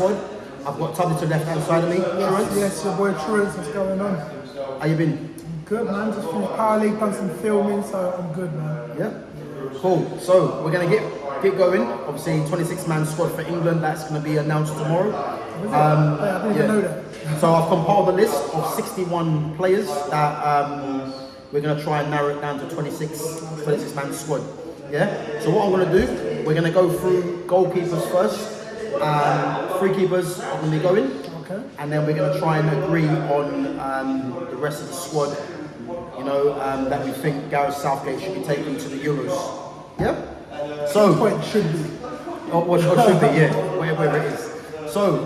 I've got Tubby to the left hand side of me. Yes, your boy Truance, what's going on? How you been? Good, man. Just finished Power League, done some filming, so I'm good, man. Yeah. Cool. So we're gonna get going. Obviously, 26-man squad for England. That's gonna be announced tomorrow. I didn't even know that. So I've compiled a list of 61 players that we're gonna try and narrow it down to 26-man squad. Yeah. So what I'm gonna do, we're gonna go through goalkeepers first. Free keepers are going to be going, and then we're going to try and agree on the rest of the squad. You know, that we think Gareth Southgate should be taken to the Euros. Yeah. So point should be. Or should be, yeah, whatever it is. So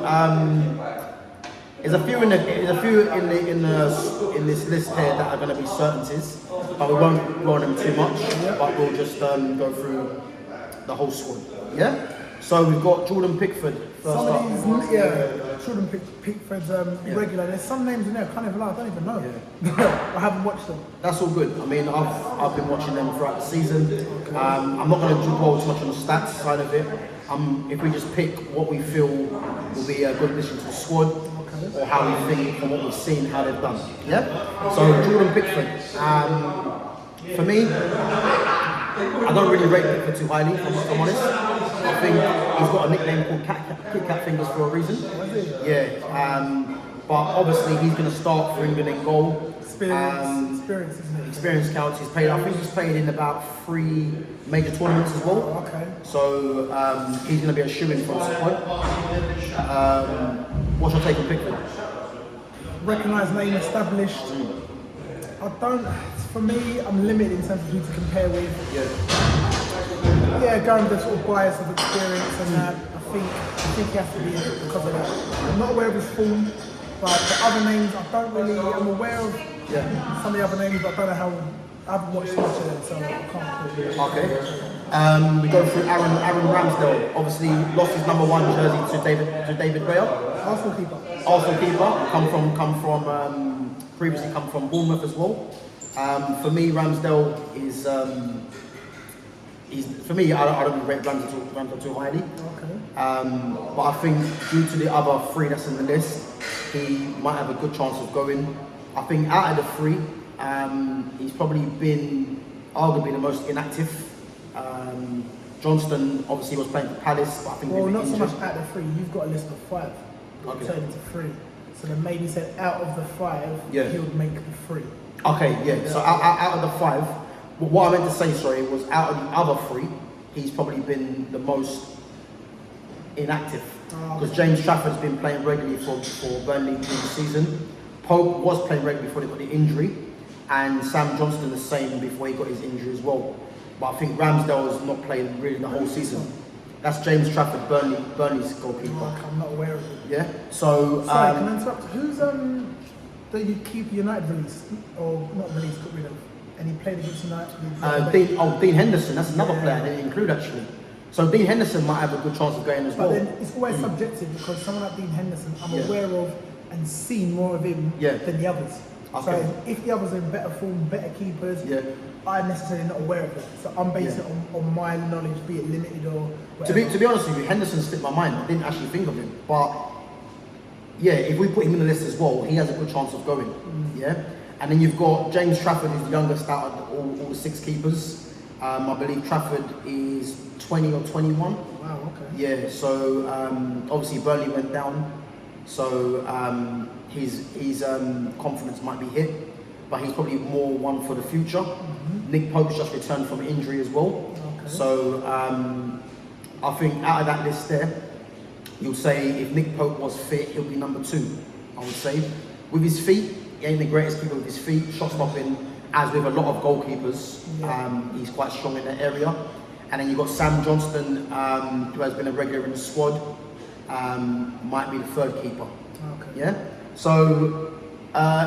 there's a few in this list here that are going to be certainties, but we won't go on them too much. But we'll just go through the whole squad. Yeah. So we've got Jordan Pickford first up. Jordan Pickford's regular. There's some names in there, I can't even lie, I don't even know. Yeah. I haven't watched them. That's all good. I mean, I've been watching them throughout the season. I'm not going to dwell too much on the stats side of it. If we just pick what we feel will be a good addition to the squad, or how we think from what we've seen, how they've done. Yeah? So Jordan Pickford. For me, I don't really rate Pickford too highly, if I'm honest. I think he's got a nickname called Kit Kat Fingers for a reason. Yeah. But obviously he's going to start for England in goal. Experience, isn't it? Experience counts. I think he's played in about 3 major tournaments as well. So he's going to be a shoo-in for the squad. What's your take on Pickford? Recognised name, established. For me, I'm limited in terms of who to compare with. Yeah, going with the sort of bias of experience and that, I think he has to be in it because of that. I'm not aware of his form, but the other names, I'm aware of some of the other names, but I don't know how, I haven't watched much of them, so I can't call it. Okay. We go through Aaron Ramsdale. Obviously lost his number 1 jersey to David Raya. Arsenal keeper. Previously come from Bournemouth as well. For me, Ramsdale is. I don't rate Ramsdale too highly. But I think due to the other 3 that's in the list, he might have a good chance of going. I think out of the 3, he's probably been arguably the most inactive. Johnston obviously was playing for Palace, but I think not so much out of the 3. You've got a list of 5. Turned into 3. So then maybe said out of the 5, he would make the 3. Okay, yeah. So out of the 5, what I meant to say, was out of the other 3, he's probably been the most inactive. Because James Trafford's been playing regularly for Burnley this season. Pope was playing regularly before he got the injury, and Sam Johnston the same before he got his injury as well. But I think Ramsdale has not played really the whole season. That's James Trafford, Burnley's goalkeeper. I'm not aware of it. Yeah. So. Sorry, can I interrupt? Who's the keeper United released, or not released, got rid of? And he played against United. Dean Henderson. That's another player I didn't include actually. So Dean Henderson might have a good chance of going as well. But then it's always subjective because someone like Dean Henderson, I'm aware of and seen more of him than the others. So if the others are in better form, better keepers, I'm necessarily not aware of it. So I'm basing it on my knowledge, be it limited or whatever. To be honest with you, Henderson slipped my mind. I didn't actually think of him. But yeah, if we put him in the list as well, he has a good chance of going. Yeah. And then you've got James Trafford, who's the youngest out of all the 6 keepers. I believe Trafford is 20 or 21. Wow, okay. Yeah, so obviously Burnley went down, so his confidence might be hit, but he's probably more one for the future. Nick Pope's just returned from injury as well. So I think out of that list there, you'll say if Nick Pope was fit, he'll be number 2, I would say. With his feet, he ain't the greatest keeper with his feet, shot stopping, as with a lot of goalkeepers, he's quite strong in that area. And then you've got Sam Johnston, who has been a regular in the squad, might be the 3rd keeper. Yeah. So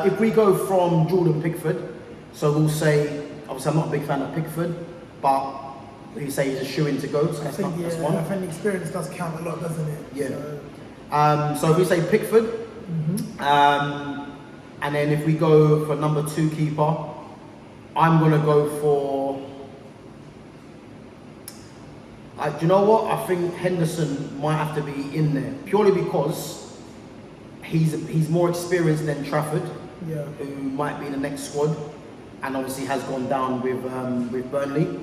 if we go from Jordan Pickford, so we'll say, obviously I'm not a big fan of Pickford, but you say he's a shoo-in to go, so that's one. I think the experience does count a lot, doesn't it? Yeah. So if we say Pickford, and then if we go for number 2 keeper, I'm gonna go for Do you know what? I think Henderson might have to be in there purely because he's more experienced than Trafford, who might be in the next squad, and obviously has gone down with Burnley.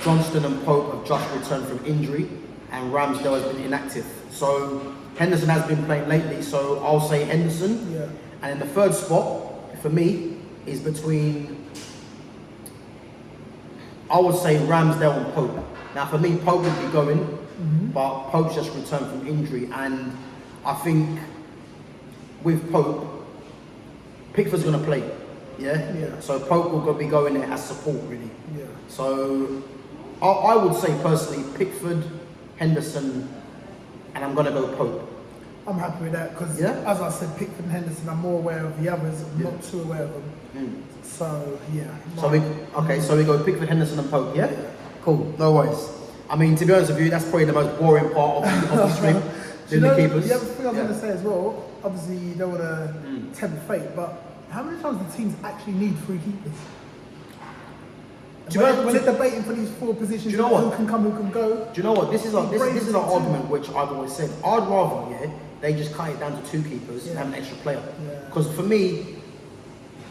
Johnston and Pope have just returned from injury, and Ramsdale has been inactive. So Henderson has been playing lately. So I'll say Henderson. Yeah. And in the third spot for me is between, I would say Ramsdale and Pope. Now for me, Pope would be going, but Pope's just returned from injury, and I think with Pope, Pickford's going to play. Yeah. So Pope will be going there as support, really. Yeah. So I would say personally, Pickford, Henderson, and I'm going to go Pope. I'm happy with that because, as I said, Pickford and Henderson, I'm more aware of the others. I'm not too aware of them. So yeah. So we go Pickford, Henderson, and Pope. Yeah. Cool. No worries. I mean, to be honest with you, that's probably the most boring part of the stream. The keepers. The other thing I was going to say as well. Obviously, you don't want to tempt fate, but how many times do teams actually need 3 keepers? When they're debating for these 4 positions, do you know what? Who can come, who can go? Do you know what? This is an argument which I've always said. I'd rather, they just cut it down to 2 keepers and have an extra player. Because for me,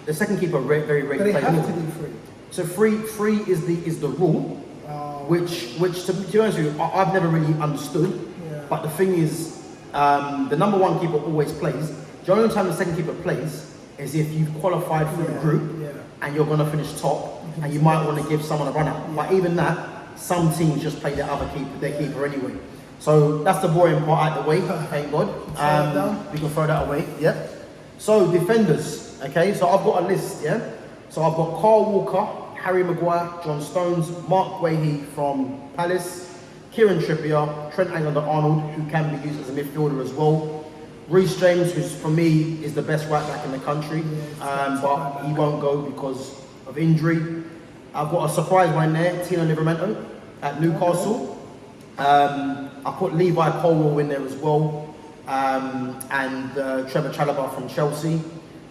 the second keeper very rarely plays. They have to do 3. So 3 is the rule, which to be honest with you, I've never really understood. But the thing is, the number 1 keeper always plays. The only time the second keeper plays is if you've qualified for the group and you're going to finish top, and you might want to give someone a run out. But even that, some teams just play their keeper anyway. So that's the boring part out of the way, thank God. We can throw that away. So defenders, okay. So I've got a list. So I've got Carl Walker, Harry Maguire, John Stones, Mark Guehi from Palace, Kieran Trippier, Trent Alexander-Arnold, who can be used as a midfielder as well. Reece James, who for me is the best right back in the country, but he won't go because of injury. I've got a surprise one there, Tino Livramento at Newcastle. I put Levi Colwill in there as well, and Trevor Chalobah from Chelsea.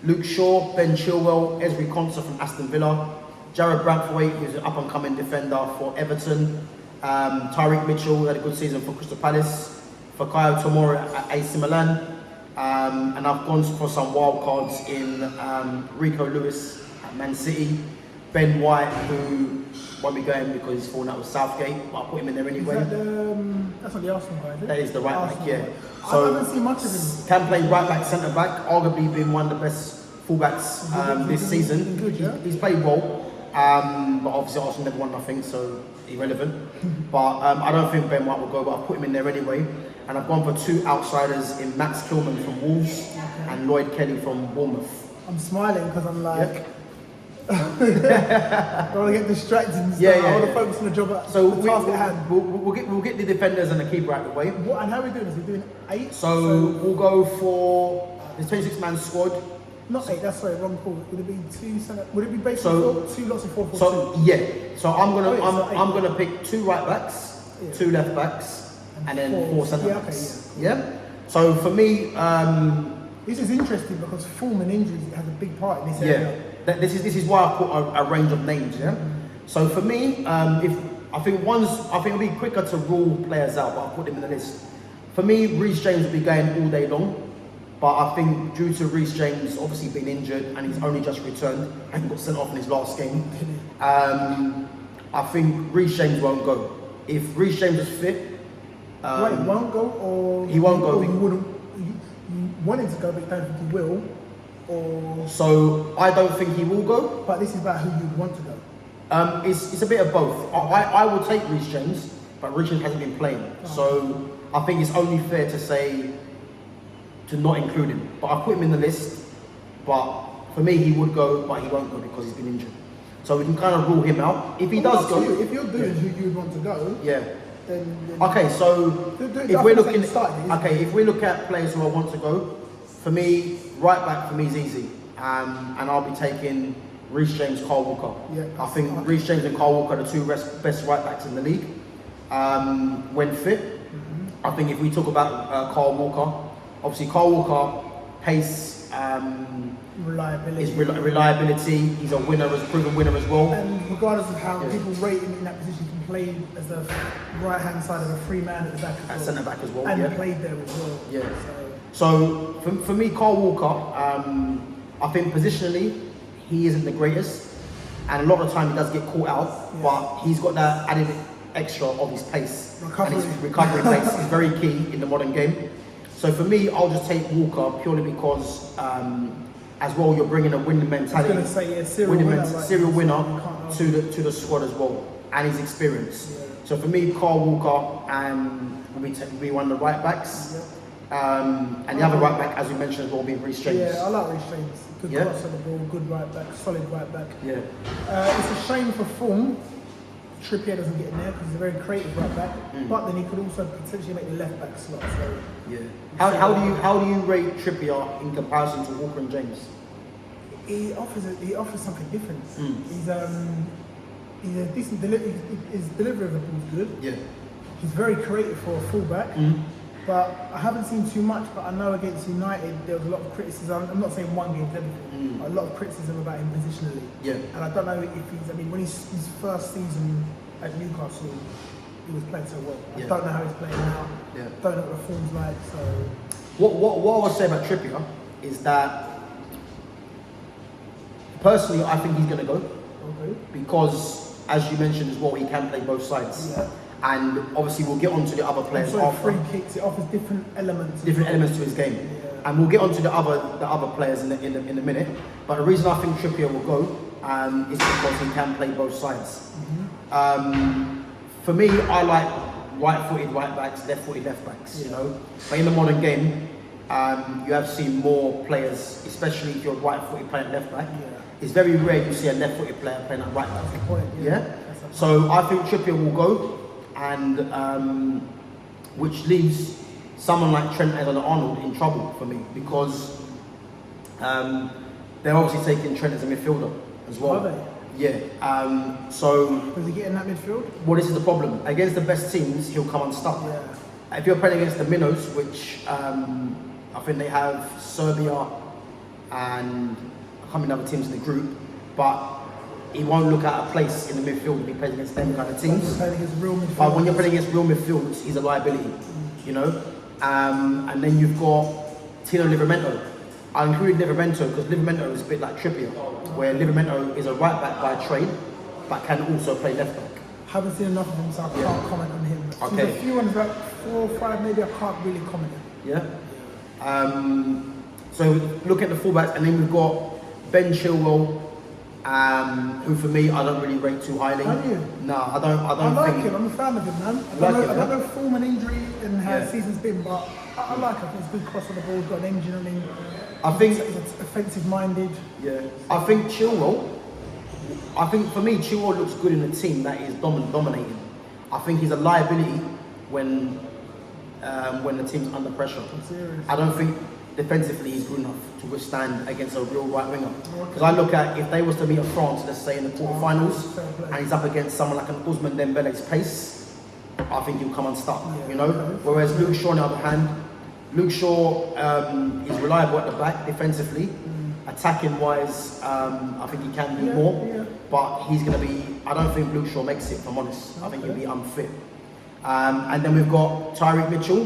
Luke Shaw, Ben Chilwell, Ezri Konsa from Aston Villa, Jared Braithwaite, who's an up-and-coming defender for Everton, Tyreek Mitchell had a good season for Crystal Palace, Fikayo Tomori at AC Milan, and I've gone for some wild cards in Rico Lewis at Man City, Ben White, who won't be going because he's fallen out with Southgate, but I'll put him in there anyway. That's not the Arsenal guy, is it? That is the right back, So I haven't seen much of him. Can play right back, centre back, arguably being one of the best fullbacks this season. He's played well, but obviously Arsenal never won nothing, so irrelevant. But I don't think Ben White will go, but I'll put him in there anyway. And I've gone for 2 outsiders in Max Kilman from Wolves and Lloyd Kelly from Bournemouth. I'm smiling because I'm like, I don't want to get distracted and stuff. I want to focus on the job at the task at hand. We'll get the defenders and the keeper out of the way. And how are we doing this? We're doing 8? So we'll go for the 26-man squad. Not 8, that's right, wrong call. Would it be 2 centre? Would it be basically 2 lots of 4-4-2? So I'm gonna pick 2 right backs, 2 left backs, and then 4 centre backs. So for me, this is interesting because form and injuries has a big part in this area. This is why I put a range of names. So for me, I think it'll be quicker to rule players out, but I'll put them in the list. For me, Reece James will be going all day long. But I think due to Reece James obviously being injured and he's only just returned and got sent off in his last game, I think Reece James won't go. If Reece James is fit, wait, won't go, or he won't go. You wouldn't. You want him to go, but you don't think he will, or so I don't think he will go. But this is about who you'd want to go. It's a bit of both. I will take Reece James, but Reece James hasn't been playing, so I think it's only fair to say to not include him. But I put him in the list. But for me, he would go, but he won't go because he's been injured. So we can kind of rule him out. If he does go, if you're doing who you'd want to go, then okay. So if we look at players who I want to go, for me, right back for me is easy, and I'll be taking Reece James, Carl Walker. I think Reece James and Carl Walker are the 2 best right backs in the league when fit. I think if we talk about Carl Walker, obviously Carl Walker pace reliability. He's a winner, as proven winner as well. And regardless of how people rate him in that position, he can play as the right hand side of a free man at the back. At centre back as well. And played there as well. Yeah. So for me, Carl Walker, I think positionally he isn't the greatest, and a lot of the time he does get caught out, but he's got that added extra of his pace. And his recovery pace is very key in the modern game. So for me, I'll just take Walker purely because, as well, you're bringing a winning mentality, I was going to say, serial winner to the squad as well, and his experience. Yeah. So for me, Carl Walker will be one of the right backs, and the other right back, as we mentioned, will be Reece James. Yeah, I like Reece James. Good cross on the ball, good right back, solid right back. Yeah. It's a shame for form. Trippier doesn't get in there because he's a very creative right back, but then he could also potentially make the left back slot. So yeah. How do you rate Trippier in comparison to Walker and James? He offers something different. He's a decent his delivery of the ball is good. Yeah. He's very creative for a fullback. But I haven't seen too much, but I know against United there was a lot of criticism. I'm not saying one game, everything. A lot of criticism about him positionally. Yeah. And I don't know if when his first season at Newcastle, he was playing so well. I don't know how he's playing now. Yeah. Don't know what the form's like. So what I would say about Trippier is that personally I think he's going to go. Okay. Because as you mentioned as well, he can play both sides. Yeah. And obviously we'll get on to the other players after. Free kicks, it offers different elements. Different elements to his game. Yeah. And we'll get on to the other players in a minute. But the reason I think Trippier will go is because he can play both sides. For me, I like right-footed right backs, left-footed left backs, you know. But in the modern game, you have seen more players, especially if you're right-footed playing left back. Yeah. It's very rare you see a left-footed player playing at right back. That's the point, yeah? So I think Trippier will go. And which leaves someone like Trent Alexander-Arnold in trouble for me because they're obviously taking Trent as a midfielder as well. Are they? Yeah. So does he get in that midfield? Well, this is the problem. Against the best teams, he'll come unstuck. Yeah. If you're playing against the minnows, which I think they have Serbia and I can't remember other teams in the group, but he won't look at a place in the midfield if he plays against them kind of teams. But when you're playing against real midfields, he's a liability, you know. And then you've got Tino Livramento. I include Livramento because Livramento is a bit like Trippier, where Livramento is a right back by trade, but can also play left back. Haven't seen enough of him, so I can't comment on him. Okay. There's a few ones, about 4 or 5 maybe, I can't really comment on. Yeah. So look at the fullbacks, and then we've got Ben Chilwell. Who for me I don't really rate too highly. Don't you? No, I don't. I like him. I'm a fan of him, man. I don't know form and injury and how the season's been, but I like him. He's a good cross on the ball. He's got an engine on him. I think he's offensive minded. Yeah. I think Chilwell. I think for me, Chilwell looks good in a team that is dominating. I think he's a liability when the team's under pressure. I'm serious. I don't think defensively he's good enough to withstand against a real right winger. Because I look at if they was to meet a France, let's say in the quarterfinals, and he's up against someone like an Ousmane Dembele's pace, I think he'll come unstuck. You know. Whereas Luke Shaw, on the other hand, Luke Shaw is reliable at the back defensively. Attacking wise, I think he can do more, but he's going to be. I don't think Luke Shaw makes it. If I'm honest, I think he'll be unfit. And then we've got Tyreek Mitchell,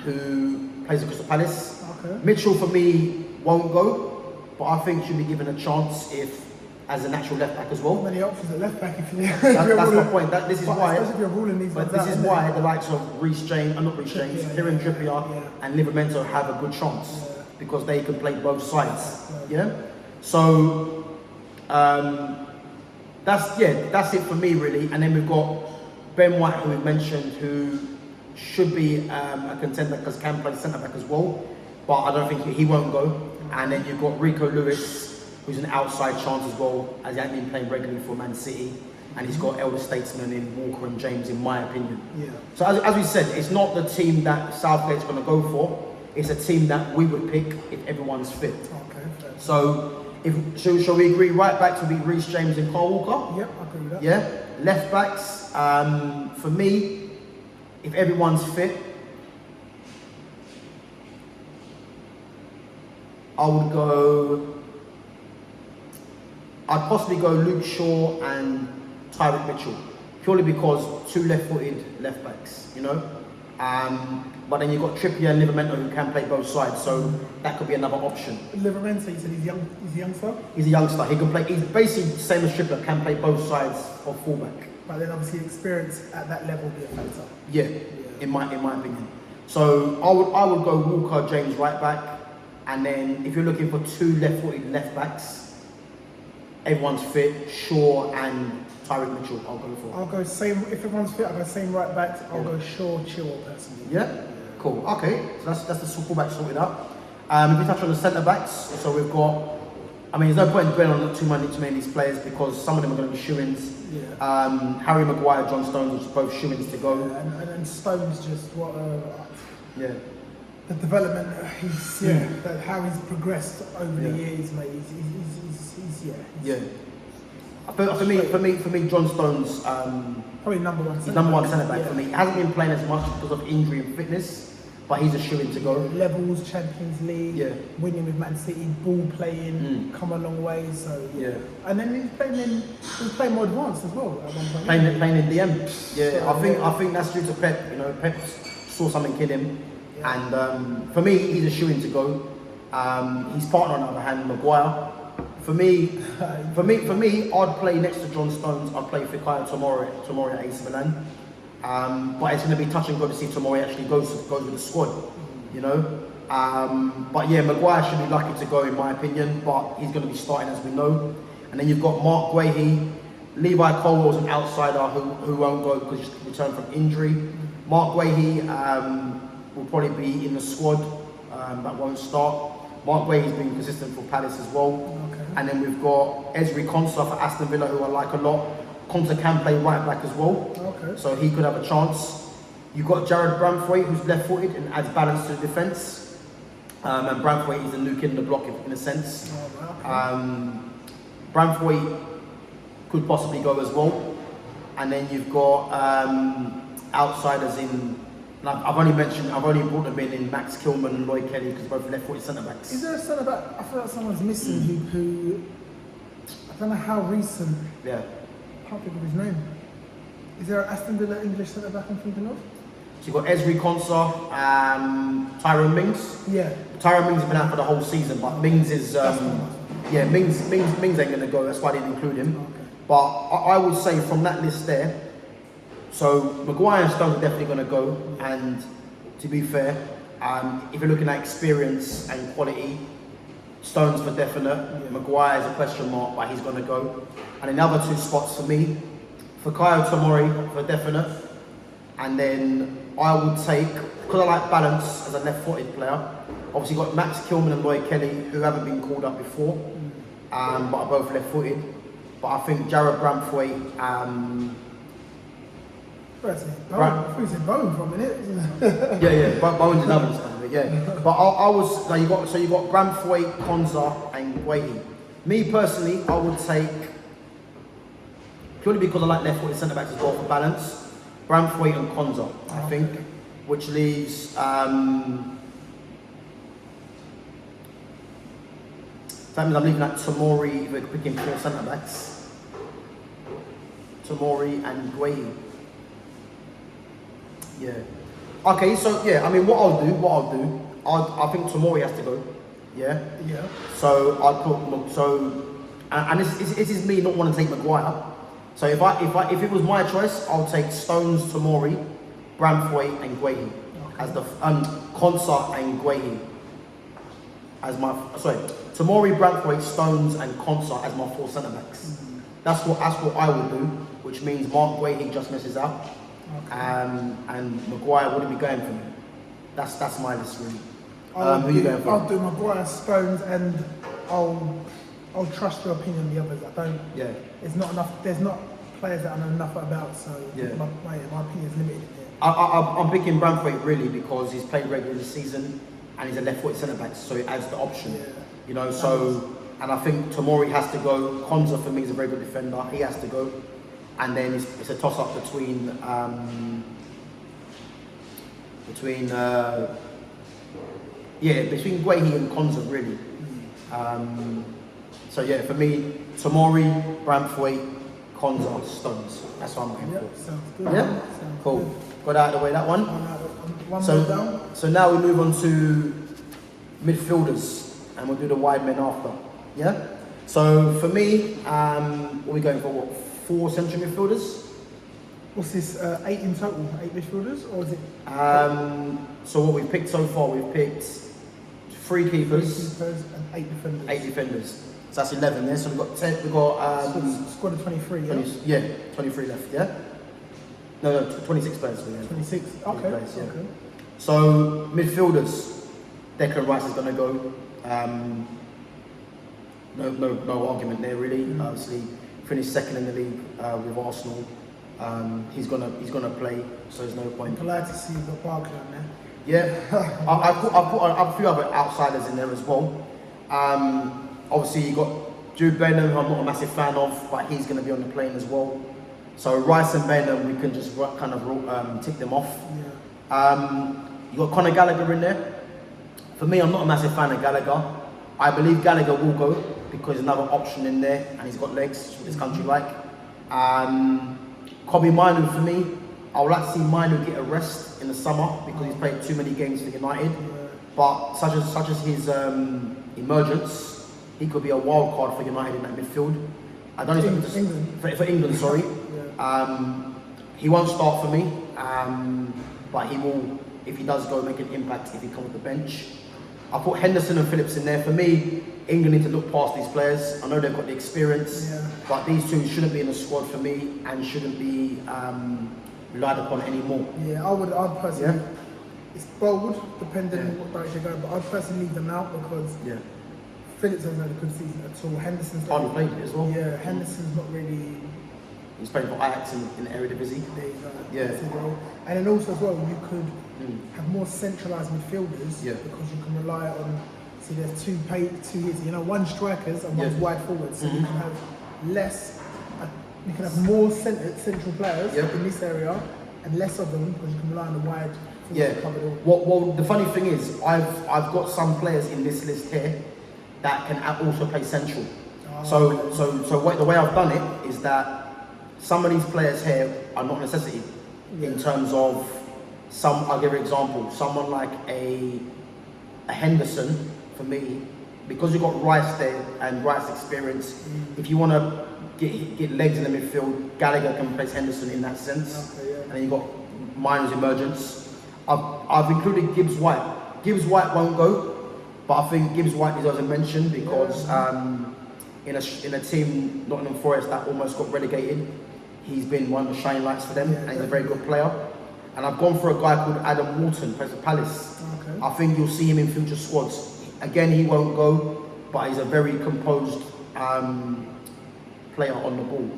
who plays at Crystal Palace. Mitchell for me won't go, but I think should be given a chance if as a natural left back as well. Many options at left back if you. That's my point. This is why. Especially if you're ruling these but this is why the likes of Reece James, Kieran Trippier, and Livramento have a good chance because they can play both sides. Yeah. So that's it for me really. And then we've got Ben White, who we've mentioned, who should be a contender because can play centre back as well, but I don't think he won't go. And then you've got Rico Lewis, who's an outside chance as well, as he hasn't been playing regularly for Man City, and he's got elder statesmen in Walker and James, in my opinion. So as we said, it's not the team that Southgate's going to go for. It's a team that we would pick if everyone's fit. So shall we agree right back to be Reece James and Carl Walker? Yep, I agree with that. Yeah. Left backs, for me, if everyone's fit, I'd possibly go Luke Shaw and Tyreek Mitchell, purely because two left-footed left backs, you know. But then you've got Trippier and Livramento who can play both sides, so that could be another option. Livramento, you said he's young. He's a youngster. He's a youngster. He can play. He's basically the same as Trippier, can play both sides of fullback. But then obviously experience at that level will be a factor. Yeah, in my opinion. So I would go Walker, James right back, and then if you're looking for two left-footed left backs, everyone's fit, Shaw and Tyreek Mitchell. I'll go same. If everyone's fit, I'll go same right backs. I'll go Shaw, Chilwell personally. Yeah. Cool. Okay. So that's the fullback sorted out. If we touch on the centre backs, so we've got. I mean, there's no point in going on too many of these players because some of them are going to be shoo-ins. Yeah. Harry Maguire, John Stones, which are both shoo-ins to go. Yeah, and Stones just what. Yeah. The development, how he's progressed over the years, mate. Yeah. For me, John Stones. Probably number one. He's number one centre back for me. He hasn't been playing as much because of injury and fitness, but he's a shoo-in to go. Levels, Champions League, winning with Man City, ball playing, come a long way. So and then he's playing more advanced as well at one point. Playing in DM. Yeah, so, I think that's due to Pep. You know, Pep saw something in him, and for me, he's a shoo-in to go. His partner, on the other hand, Maguire. For me, I'd play next to John Stones. I'd play Fikayo Tomori at AC Milan. But it's going to be touch and go to see Tomori actually goes with the squad, you know. But yeah, Maguire should be lucky to go in my opinion, but he's going to be starting as we know. And then you've got Mark Guehi, Levi Colwell's an outsider who won't go because he's returned from injury. Mark Guehi will probably be in the squad, but won't start. Mark Guehi's been consistent for Palace as well. Okay. And then we've got Ezri Konsa for Aston Villa, who I like a lot. Konsa can play right back as well, so he could have a chance. You've got Jared Bramthwaite, who's left-footed and adds balance to the defence. And Bramthwaite is the new kid in the block in a sense. Bramthwaite could possibly go as well. And then you've got outsiders in. I've only brought them in Max Kilman and Lloyd Kelly because both left-footed centre-backs. Is there a centre-back? I feel like someone's missing who I don't know how recent. Yeah. I can't think of his name. Is there an Aston Villa English centre-back I'm thinking of? So you've got Ezri Konsa, Tyrone Mings. Yeah. Tyrone Mings has been out for the whole season, but Mings is Mings ain't gonna go. That's why I didn't include him. Okay. But I would say from that list there. So Maguire and Stones are definitely going to go, and to be fair, if you're looking at experience and quality, Stones for definite, Maguire is a question mark, but he's going to go. And in the other two spots for me, Fikayo Tomori for definite, and then I would take, because I like balance as a left-footed player, obviously got Max Kilman and Lloyd Kelly, who haven't been called up before, but are both left-footed. But I think Jared Bramthwaite, I thought you said Bowen for a minute. Bowen's another stuff, yeah. But I was you got Bramthwaite, Konsa, and Guehi. Me personally, I would take, purely because I like left-footed centre backs as well for balance, Bramthwaite and Konsa, I think, which leaves that means I'm leaving at Tomori. We're picking four centre backs, Tomori and Guehi. Yeah. Okay, so yeah, I mean, what I'll do, I think Tomori has to go. Yeah. Yeah. So I'd put and this is me not wanting to take Maguire. So if it was my choice, I'll take Stones, Tomori, Bramthwaite, and Guehi as the Konsa and Guehi as my Tomori, Bramthwaite, Stones, and Konsa as my four centre backs. That's what I would do, which means Mark Guehi just misses out. And Maguire wouldn't be going for me. That's my list really. Who you going for? I'll do Maguire, Stones, and I'll trust your opinion on the others. I don't. Yeah. It's not enough. There's not players that I know enough about, so my opinion is limited here. I'm picking Bramthwaite really because he's played regularly this season and he's a left-footed centre back, so it adds the option. Yeah. You know, so and I think Tomori has to go. Konsa for me is a very good defender. He has to go. And then it's a toss-up between Guehi and Konsa really. So yeah, for me, Tomori, Braithwaite, Konza, Stones. That's what I'm going for. Sounds good. Yeah? Sounds Cool. good. Got out of the way, that one. One more down. So now we move on to midfielders, and we'll do the wide men after. Yeah? So for me, what are we going for? What, 4 central midfielders? What's this, 8 in total? 8 midfielders? Or is it? So what we've picked so far, we've picked 3 keepers, 3 keepers and 8 defenders. 8 defenders. So that's 11 there. So we've got 10, we've got squad of 23, yeah? 23 left, yeah? No, 26 players. 26, okay. Players, yeah. Okay. So midfielders, Declan Rice is going to go. No argument there really. Obviously, finished second in the league with Arsenal. He's gonna play, so there's no point. I'm glad to see you've got Barkley on there. Yeah, I've put a few other outsiders in there as well. Obviously, you got Jude Bellingham, who I'm not a massive fan of, but he's going to be on the plane as well. So Rice and Bellingham, we can just kind of tick them off. Yeah. You got Conor Gallagher in there. For me, I'm not a massive fan of Gallagher. I believe Gallagher will go because there's another option in there, and he's got legs. What this country like. Kobe Minu for me. I would like to see Minu get a rest in the summer because he's played too many games for United. But such as his emergence, he could be a wild card for United in that midfield. I don't expect England. For England, sorry. He won't start for me, but he will, if he does go, make an impact if he comes off the bench. I put Henderson and Phillips in there. For me, England need to look past these players. I know they've got the experience, but these two shouldn't be in the squad for me and shouldn't be relied upon anymore. Yeah, I'd personally. Yeah. It's bold, depending on what direction they're going, but I'd personally leave them out because Phillips hasn't had a good season at all. Henderson's hardly played it as well. Yeah, Henderson's not really. He's playing for Ajax in the Eredivisie. And then also as well, you could have more centralised midfielders because you can rely on. See, there's two hits. One strikers and one's wide forwards, so you can have less. You can have more central players in this area and less of them because you can rely on the wide. Well, the funny thing is, I've got some players in this list here that can also play central. So the way I've done it is that some of these players here are not a necessity in terms of some. I'll give you an example. Someone like a Henderson for me, because you've got Rice there and Rice experience. If you want to get legs in the midfield, Gallagher can place Henderson in that sense, and then you've got Minu's emergence. I've included Gibbs White. Gibbs White won't go, but I think Gibbs White deserves a mention because in a team, Nottingham Forest, that almost got relegated, he's been one of the shining lights for them, and he's a very good player. And I've gone for a guy called Adam Walton, plays for Palace. I think you'll see him in future squads. Again, he won't go, but he's a very composed player on the ball.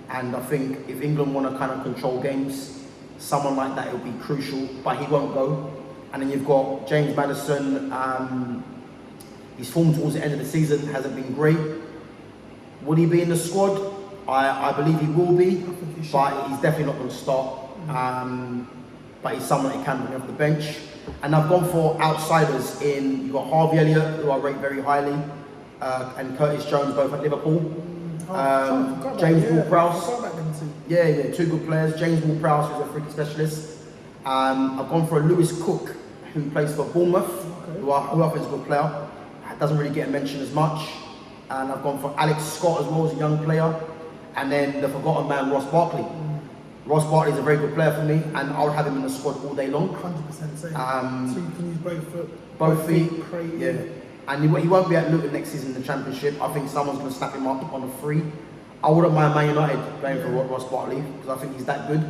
And I think if England want to kind of control games, someone like that will be crucial, but he won't go. And then you've got James Maddison. His form towards the end of the season hasn't been great. Would he be in the squad? I believe he will be, but he's definitely not going to start. But he's someone that can bring off the bench. And I've gone for outsiders in, you've got Harvey Elliott, who I rate very highly, and Curtis Jones, both at Liverpool. James Ward-Prowse. Two good players. James Ward-Prowse, who's a freaky specialist. I've gone for a Lewis Cook, who plays for Bournemouth, who I think is a good player. Doesn't really get mentioned as much. And I've gone for Alex Scott as well as a young player. And then the forgotten man, Ross Barkley. Ross Barkley is a very good player for me, and I'll have him in the squad all day long. 100% same. So you can use both feet. And he won't be at Luton next season in the Championship. I think someone's going to snap him up on a free. I wouldn't mind Man United going for Ross Barkley because I think he's that good.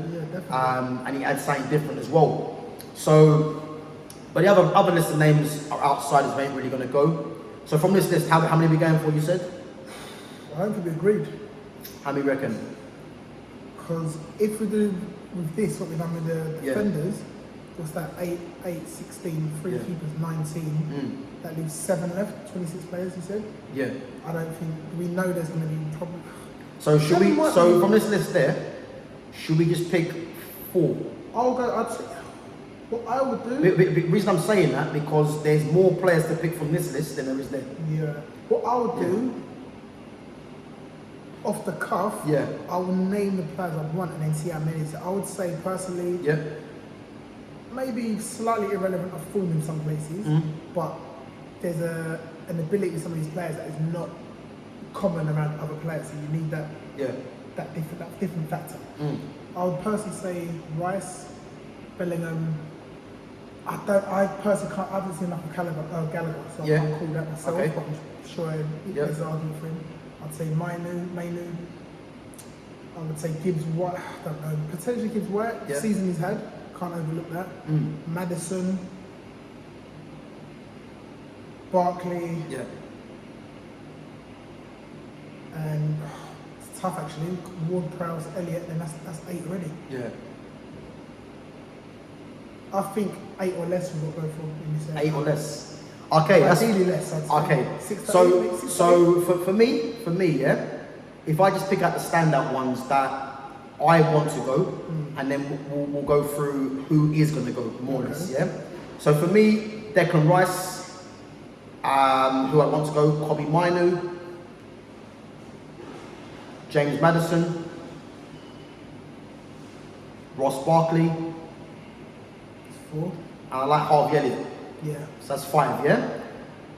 And he adds something different as well. So, but the other list of names are outsiders who ain't really going to go. So from this list, how many are we going for, you said? I don't think we agreed. How many reckon? Because if we do with this, what we've done with the defenders, what's that? 8, 16, 3 keepers, 19. That leaves 7 left, 26 players, you said? Yeah. I don't think, we know there's going to be probably... So from this list there, should we just pick 4? I'll go, What I would do... The reason I'm saying that, because there's more players to pick from this list than there is there. Yeah. What I would do, off the cuff, I will name the players I want and then see how many. So I would say, personally, maybe slightly irrelevant of form in some places, but there's an ability with some of these players that is not common around other players, so you need that different factor. I would personally say Rice, Bellingham. I personally can't. I haven't seen enough of Gallagher, so I can't call that myself. Okay. But I'm sure there's an argument for him. I'd say Mainu. I would say Gibbs White. I don't know. Potentially Gibbs White. The season he's had, can't overlook that. Maddison, Barkley. And it's tough actually. Ward-Prowse, Elliott, then that's 8 already. I think 8 or less we'll go for. 8 or less. Okay, ideally less. I'd say. Okay. 6 to So 8, so for me, if I just pick out the standout ones that I want to go, and then we'll go through who is going to go more or less. So for me, Declan Rice, who I want to go, Kobbie Mainoo, James Maddison, Ross Barkley. 4. And I like Harvey Elliott. So that's 5,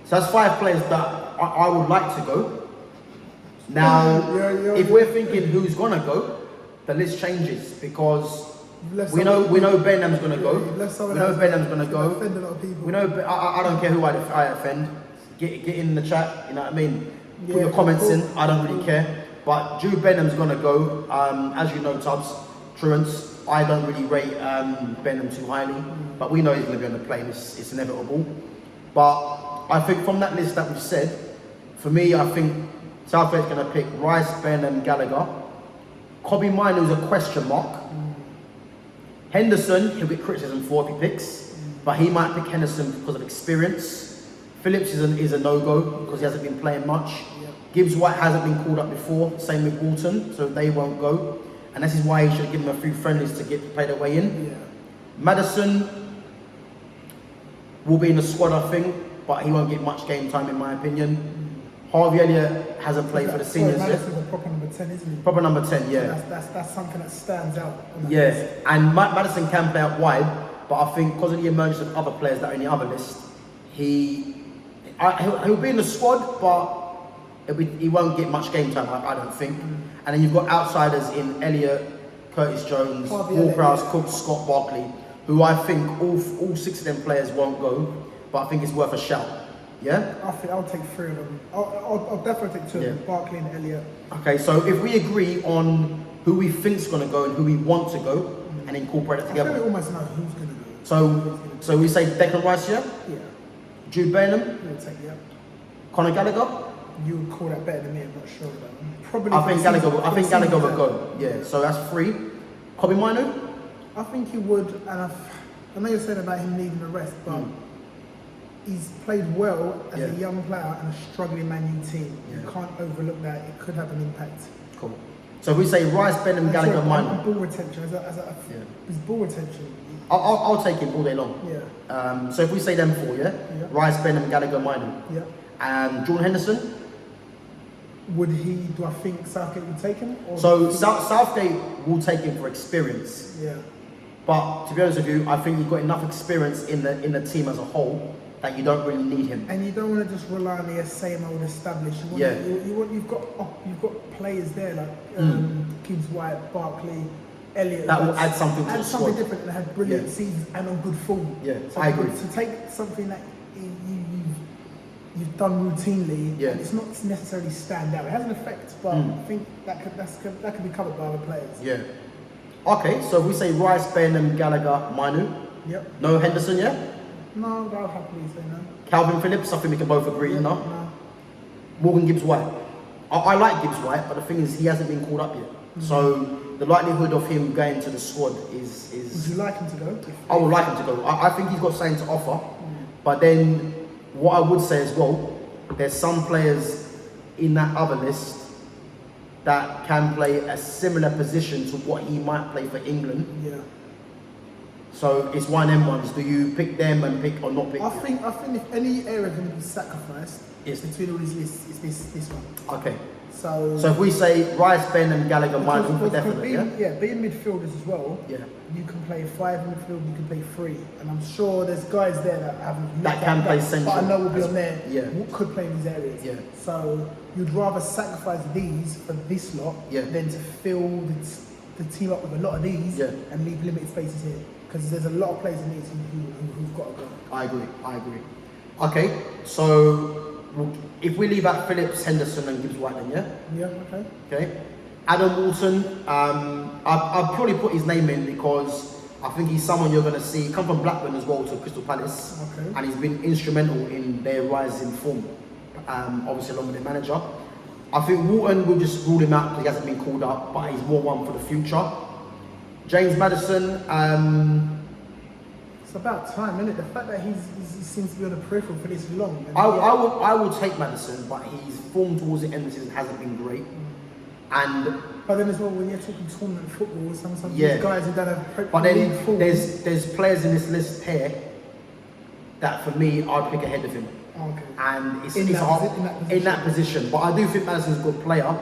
So that's 5 players that I would like to go. Now, if we're thinking who's gonna go, the list changes because we know Benham's gonna go. We know Benham's gonna go. Offend a lot of people. We know I don't care who I offend. Get in the chat. You know what I mean? Put your comments in. I don't really care. But Jude Benham's gonna go. As you know, Tubbs, truants. I don't really rate Benham too highly, but we know he's going to be on the plane. It's inevitable. But I think from that list that we've said, for me, I think Southgate's going to pick Rice, Benham, Gallagher. Kobbie Mainoo is a question mark. Henderson, he'll get criticism for if he picks, but he might pick Henderson because of experience. Phillips is a no-go because he hasn't been playing much. Gibbs White hasn't been called up before, same with Walton, so they won't go. And this is why he should give them a few friendlies to play their way in. Maddison will be in the squad, I think, but he won't get much game time in my opinion. Harvey Elliott hasn't played for the seniors yet. Maddison's a proper number 10, isn't he? Proper number 10, So that's something that stands out. On that list. And Maddison can play out wide, but I think because of the emergence of other players that are in the other list, he'll be in the squad, but he won't get much game time, I don't think. And then you've got outsiders in Elliott, Curtis Jones, Ward-Prowse, Cook, Scott, Barkley, who I think all 6 of them players won't go, but I think it's worth a shout. I think I'll take 3 of them. I'll definitely take 2 of them, Barkley and Elliott. Okay, so if we agree on who we think's going to go and who we want to go, and incorporate it together. I think we almost know who's going to go. So we say Declan Rice, Jude Bellingham, Conor Gallagher. You would call that better than me, I'm not sure about them. Probably. I think Gallagher would go. So that's 3. Kobbie Mainoo? I think he would, and I know you're saying about him needing a rest, but he's played well as a young player and a struggling Man U team. You can't overlook that. It could have an impact. Cool. So if we say Rice, Benham, Gallagher, Mainoo. Ball retention. His ball retention. I'll take him all day long. So if we say them 4, Rice, Benham, Gallagher, Mainoo. And Jordan Henderson? Do I think Southgate would take him? Southgate will take him for experience. But to be honest with you, I think you've got enough experience in the team as a whole that you don't really need him. And you don't want to just rely on the same old established. You've got players there like Gibbs White, Barkley, Elliott. That will add something to the squad. Something different and had brilliant seasons and on good form. So I agree. To take something that you've done routinely, and it's not necessarily stand out. It has an effect, but I think that could be covered by other players. Okay, so if we say Rice, Benham, Gallagher, Mainoo. No Henderson, No, I'll happily say no. Calvin Phillips, I think we can both agree, no. Morgan Gibbs White. I like Gibbs White, but the thing is he hasn't been called up yet. So the likelihood of him going to the squad is... Would you like him to go? I would like him to go. I think he's got something to offer, but then what I would say as well, there's some players in that other list that can play a similar position to what he might play for England. So it's one of them ones. Do you pick them and pick or not pick? I think if any area is going to be sacrificed, it's between all these lists. It's this one. Okay. So if we say Rice, Ben, and Gallagher, mine for definitely. Being midfielders as well. Yeah. You can play 5 in midfield. You can play 3, and I'm sure there's guys there that can play central. But I know will be on there. Yeah. Who could play in these areas. Yeah. So you'd rather sacrifice these for this lot than to fill the team up with a lot of these and leave limited spaces here. Because there's a lot of players in these who've got to go. I agree. Okay, so if we leave out Phillips, Henderson and Gibbs White then, Yeah, okay. Adam Walton, I've probably put his name in because I think he's someone you're going to see come from Blackburn as well to Crystal Palace. Okay. And he's been instrumental in their rise in form, obviously along with their manager. I think Walton will just rule him out because he hasn't been called up, but he's more one for the future. James Maddison, it's about time, isn't it? The fact that he seems to be on the peripheral for this long. I will take Maddison, but his form towards the end of the season hasn't been great. But then as well, when you're talking tournament football, sometimes these guys who don't have. But then there's players in this list here that for me I'd pick ahead of him. Okay. And it's in that position. But I do think Maddison's a good player.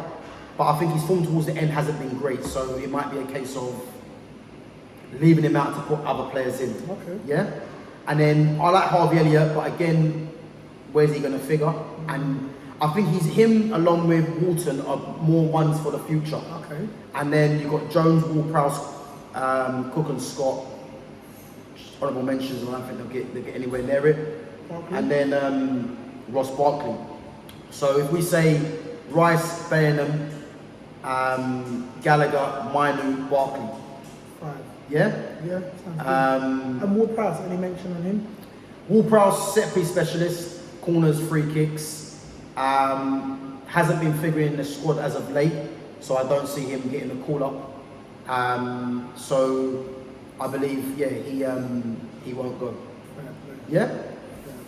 But I think his form towards the end hasn't been great, so it might be a case of leaving him out to put other players in. Okay. Yeah? And then I like Harvey Elliott, but again, where's he going to figure? And I think him along with Walton are more ones for the future. Okay. And then you've got Jones, Ward-Prowse, Cook and Scott. Honourable mentions, and I don't think they'll get anywhere near it. Okay. And then Ross Barkley. So if we say Rice, Bainham, Gallagher, Mainu, Barkley. 5. Yeah? Yeah, sounds good. And Ward-Prowse, any mention on him? Ward-Prowse, set piece specialist, corners, free kicks. Hasn't been figuring in the squad as of late, so I don't see him getting a call up. So I believe, he won't go. Yeah?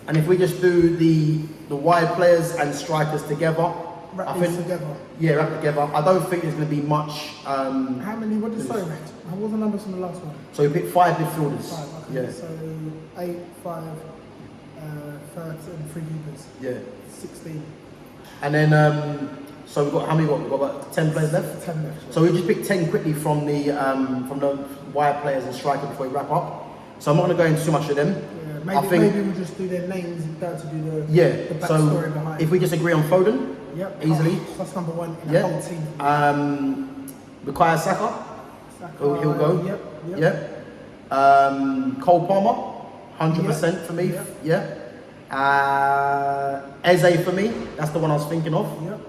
And if we just do the wide players and strikers together, wrap together. Yeah, wrap together. I don't think there's going to be much. How many? What did you say? What was the numbers from the last one? So we picked 5 midfielders. 5. Okay. Yeah. So 8, 5, 13, 3 keepers. Yeah. 16. And then so we've got how many? We've got about 10 players left. 10 left. Yeah. So we just picked 10 quickly from the wide players and strikers before we wrap up. So I'm not going to go into too much of them. Yeah, maybe we'll just do their names down to do the backstory behind. If we just agree on Foden, easily. That's number 1 in the whole team. Bukayo Saka, he'll go. Yep. Cole Palmer, 100% for me. Yep. Eze for me, that's the one I was thinking of. Yep.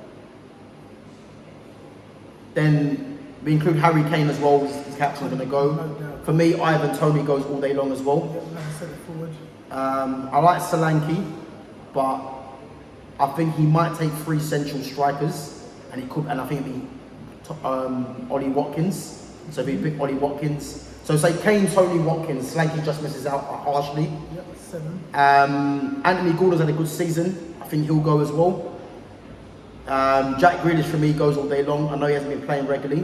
Then we include Harry Kane as well. His captain's going to go. No doubt. For me, Ivan Toney goes all day long as well. Yep, like I said it forward. I like Solanke, but I think he might take 3 central strikers, and I think it'd be Ollie Watkins. So if you pick Ollie Watkins, so say Kane, Toney, Watkins, Solanke just misses out harshly. Yep, 7. Anthony Gordon's had a good season. I think he'll go as well. Jack Grealish for me goes all day long. I know he hasn't been playing regularly.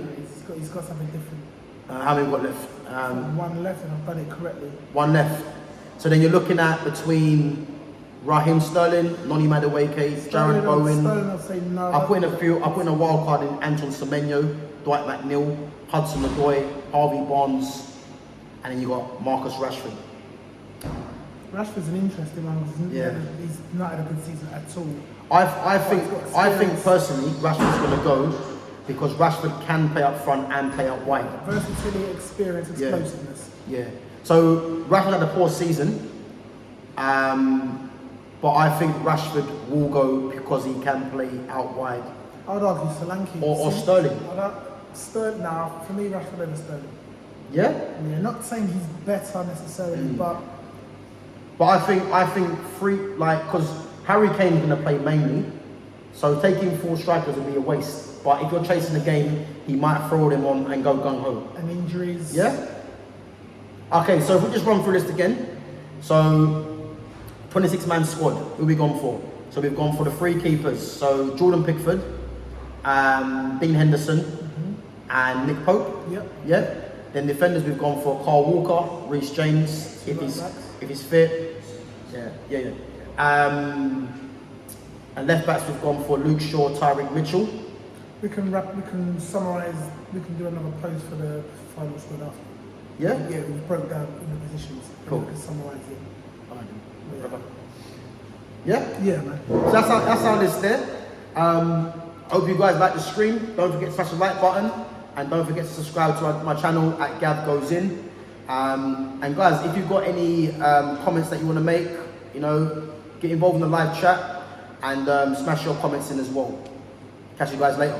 He's got something different. How many we got left? 1 left, and I've done it correctly. 1 left. So then you're looking at between Raheem Sterling, Noni Madueke, Jared Bowen. Sterling, I'll say no. I put in a wild card in Anton Semenyo, Dwight McNeil, Hudson Odoi, Harvey Barnes, and then you got Marcus Rashford. Rashford's an interesting one. He's not had a good season at all. I think personally Rashford's going to go because Rashford can play up front and play out wide. Versatility, experience, explosiveness. Yeah. So Rashford had a poor season, but I think Rashford will go because he can play out wide. I'd argue Solanke. Or Sterling. Sterling. Now, for me, Rashford over Sterling. Yeah. Yeah. Not saying he's better necessarily, but I think because Harry Kane's going to play mainly, so taking 4 strikers would be a waste. But if you're chasing the game, he might throw them on and go gung ho. And injuries. Yeah. Okay, so if we just run through this again, so 26-man squad. Who we gone for? So we've gone for the 3 keepers. So Jordan Pickford, Dean Henderson, and Nick Pope. Yep. Yeah. Then defenders, we've gone for Carl Walker, Reece James, if he's fit. Yeah. And left backs, we've gone for Luke Shaw, Tyreek Mitchell. We can summarise, we can do another post for the final squad after. Yeah? Yeah, we broke down in the positions. Cool. We can summarise it. Yeah, man. So that's how it's there. I hope you guys like the stream. Don't forget to smash the like button. And don't forget to subscribe to my channel at Gav Goes In. And guys, if you've got any comments that you want to make, you know, get involved in the live chat and smash your comments in as well. Catch you guys later.